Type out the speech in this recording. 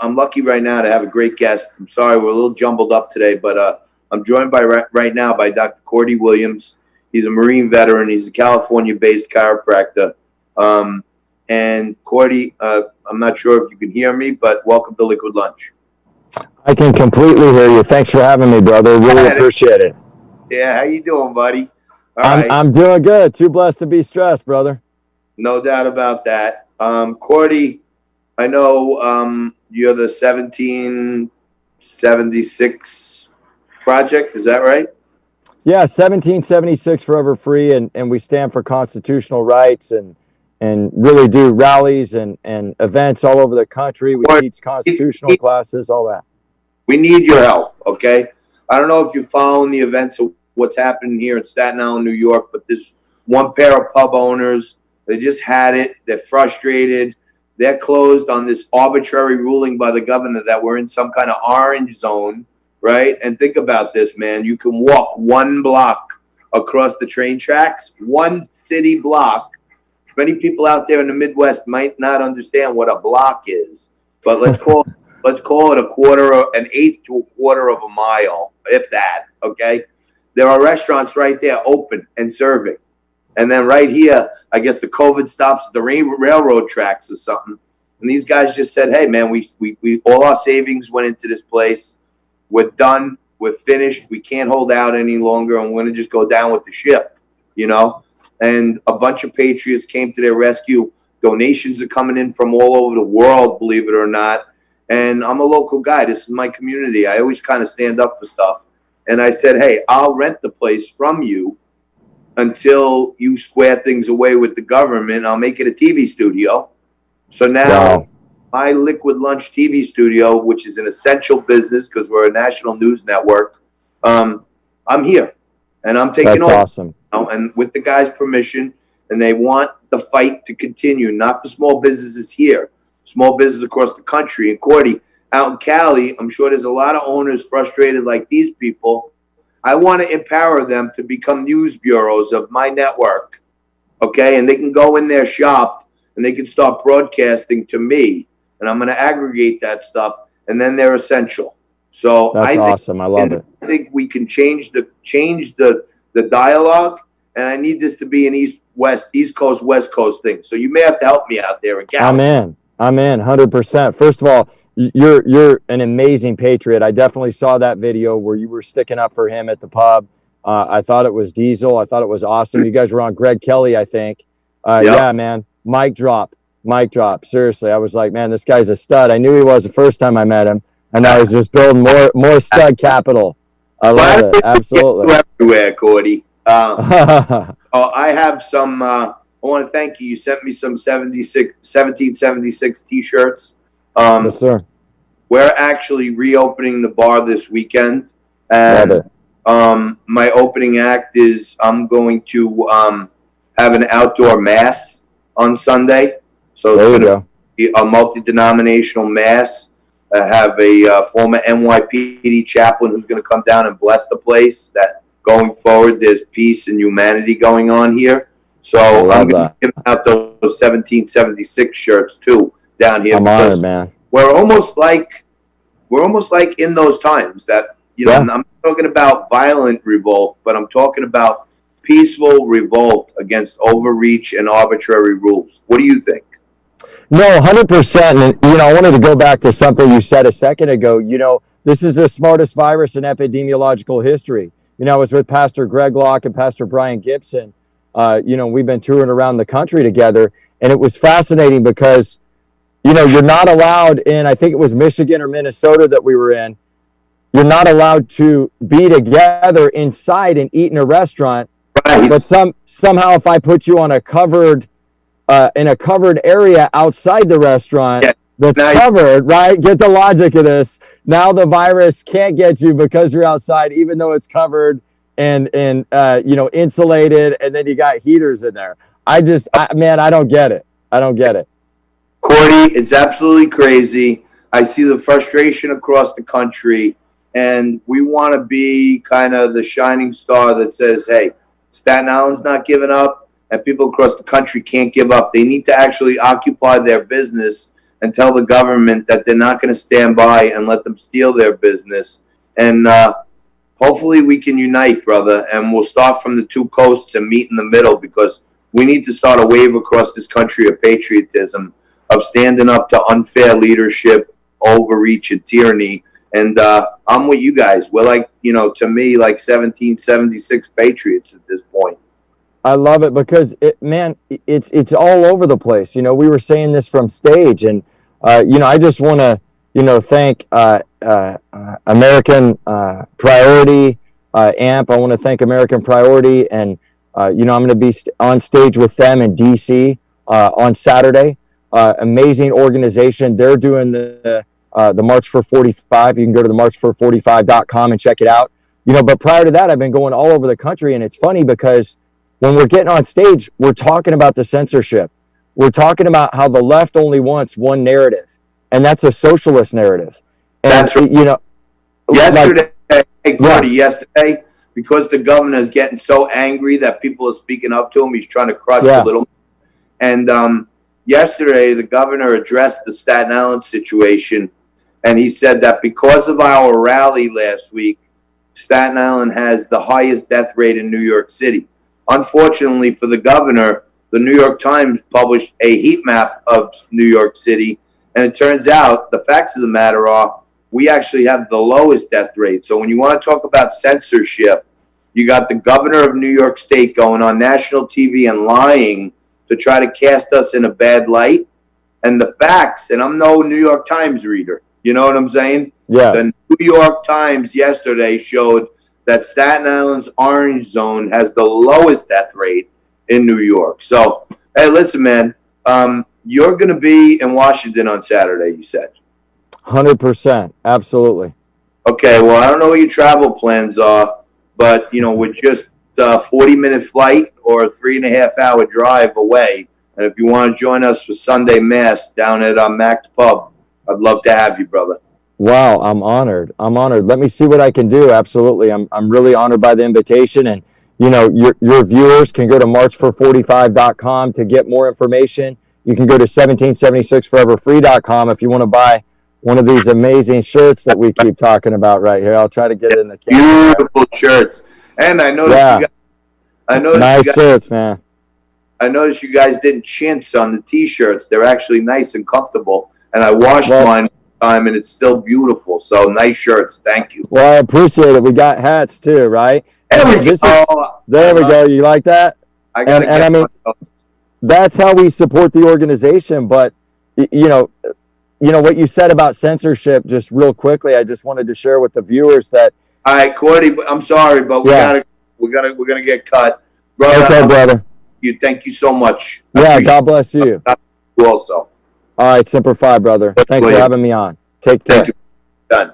I'm lucky right now to have a great guest. I'm sorry we're a little jumbled up today, but I'm joined by right now by Dr. Cordie Williams. He's a Marine veteran. He's a California-based chiropractor. And Cordie, I'm not sure if you can hear me, but welcome to Liquid Lunch. I can completely hear you. Thanks for having me, brother. Really appreciate it. Yeah, how you doing, buddy? I'm doing good. Too blessed to be stressed, brother. No doubt about that. Cordie, I know you're the 1776 project. Is that right? Yeah, 1776 Forever Free, and we stand for constitutional rights and really do rallies and events all over the country. We teach constitutional classes, all that. We need your help, okay? I don't know if you're following the events of what's happening here in Staten Island, New York, but this one pair of pub owners, they just had it. They're frustrated. They're closed on this arbitrary ruling by the governor that we're in some kind of orange zone, right? And think about this, man. You can walk one block across the train tracks, one city block. Many people out there in the Midwest might not understand what a block is, but let's call it an eighth to a quarter of a mile, if that, okay? There are restaurants right there open and serving. And then right here, I guess the COVID stops at the railroad tracks or something. And these guys just said, hey, man, we all our savings went into this place. We're done. We're finished. We can't hold out any longer, and we're going to just go down with the ship, you know? And a bunch of patriots came to their rescue. Donations are coming in from all over the world, believe it or not. And I'm a local guy. This is my community. I always kind of stand up for stuff. And I said, hey, I'll rent the place from you until you square things away with the government. I'll make it a TV studio. So now my Liquid Lunch TV studio, which is an essential business because we're a national news network, I'm here. And I'm taking over. That's awesome. And with the guys' permission, and they want the fight to continue, not for small businesses here, small business across the country. And Cordie, out in Cali, I'm sure there's a lot of owners frustrated like these people. I want to empower them to become news bureaus of my network, okay? And they can go in their shop and they can start broadcasting to me, and I'm going to aggregate that stuff, and then they're essential. So that's awesome. I love it. I think we can change the dialogue, and I need this to be an East Coast, West Coast thing. So you may have to help me out there. I'm in 100%. First of all, you're an amazing patriot. I definitely saw that video where you were sticking up for him at the pub. I thought it was Diesel. I thought it was awesome. You guys were on Greg Kelly, I think. Yeah, man. Mic drop. Seriously, I was like, man, this guy's a stud. I knew he was the first time I met him, and I was just building more stud capital. I love it. Absolutely. Everywhere, Cordie. I have some. I want to thank you. You sent me some 1776 T-shirts. Yes, sir. We're actually reopening the bar this weekend, and my opening act is I'm going to have an outdoor mass on Sunday. So it's going to be a multi-denominational mass. I have a former NYPD chaplain who's going to come down and bless the place. That going forward, there's peace and humanity going on here. So I'm going to give out those 1776 shirts too down here. I'm honored, man. We're almost like in those times that, you know, I'm not talking about violent revolt, but I'm talking about peaceful revolt against overreach and arbitrary rules. What do you think? No, 100%. And, you know, I wanted to go back to something you said a second ago. You know, this is the smartest virus in epidemiological history. You know, I was with Pastor Greg Locke and Pastor Brian Gibson. You know, we've been touring around the country together, and it was fascinating because, you know, you're not allowed in, I think it was Michigan or Minnesota that we were in, you're not allowed to be together inside and eat in a restaurant. Right. But somehow if I put you on a covered, in a covered area outside the restaurant that's covered, right? Get the logic of this. Now the virus can't get you because you're outside, even though it's covered and you know, insulated, and then you got heaters in there. Man, I don't get it. Cordie, it's absolutely crazy. I see the frustration across the country, and we want to be kind of the shining star that says, hey, Staten Island's not giving up, and people across the country can't give up. They need to actually occupy their business and tell the government that they're not going to stand by and let them steal their business. And hopefully we can unite, brother, and we'll start from the two coasts and meet in the middle, because we need to start a wave across this country of patriotism, of standing up to unfair leadership, overreach, and tyranny. And I'm with you guys. We're like, to me, like 1776 patriots at this point. I love it because it's all over the place. We were saying this from stage, and I just want to thank American Priority, AMP. I want to thank American Priority, and I'm going to be on stage with them in DC on Saturday. Amazing organization. They're doing the March for 45. You can go to the marchfor45.com and check it out. But prior to that, I've been going all over the country, and it's funny because when we're getting on stage, we're talking about the censorship. We're talking about how the left only wants one narrative, and that's a socialist narrative. And, that's right. Yesterday, yesterday, because the governor is getting so angry that people are speaking up to him, he's trying to crush a little. And yesterday, the governor addressed the Staten Island situation, and he said that because of our rally last week, Staten Island has the highest death rate in New York City. Unfortunately for the governor, the New York Times published a heat map of New York City, and it turns out the facts of the matter are we actually have the lowest death rate. So when you want to talk about censorship, you got the governor of New York State going on national TV and lying to try to cast us in a bad light. And the facts, and I'm no New York Times reader, you know what I'm saying? Yeah. The New York Times yesterday showed that Staten Island's orange zone has the lowest death rate in New York. So, hey, listen, man, you're going to be in Washington on Saturday, you said. 100%. Absolutely. Okay, well, I don't know what your travel plans are, but, we're just a 40-minute flight or a 3.5-hour drive away. And if you want to join us for Sunday Mass down at Mac's Pub, I'd love to have you, brother. Wow, I'm honored. Let me see what I can do. Absolutely. I'm really honored by the invitation. And, your viewers can go to marchfor45.com to get more information. You can go to 1776foreverfree.com if you want to buy one of these amazing shirts that we keep talking about right here. I'll try to get it in the camera. Beautiful shirts. And I noticed nice shirts, man. I noticed you guys didn't chintz on the T-shirts. They're actually nice and comfortable. And I washed mine time, and it's still beautiful. So nice shirts. Thank you. Well, I appreciate it. We got hats too, right? There we go. You like that? I mean, that's how we support the organization. But what you said about censorship, just real quickly, I just wanted to share with the viewers that. All right, Cordie, I'm sorry, but we're gonna get cut, brother. Okay, brother. Thank you so much. God bless you. You also. All right, Semper Fi, brother. Thanks for having me on. Take care. Done.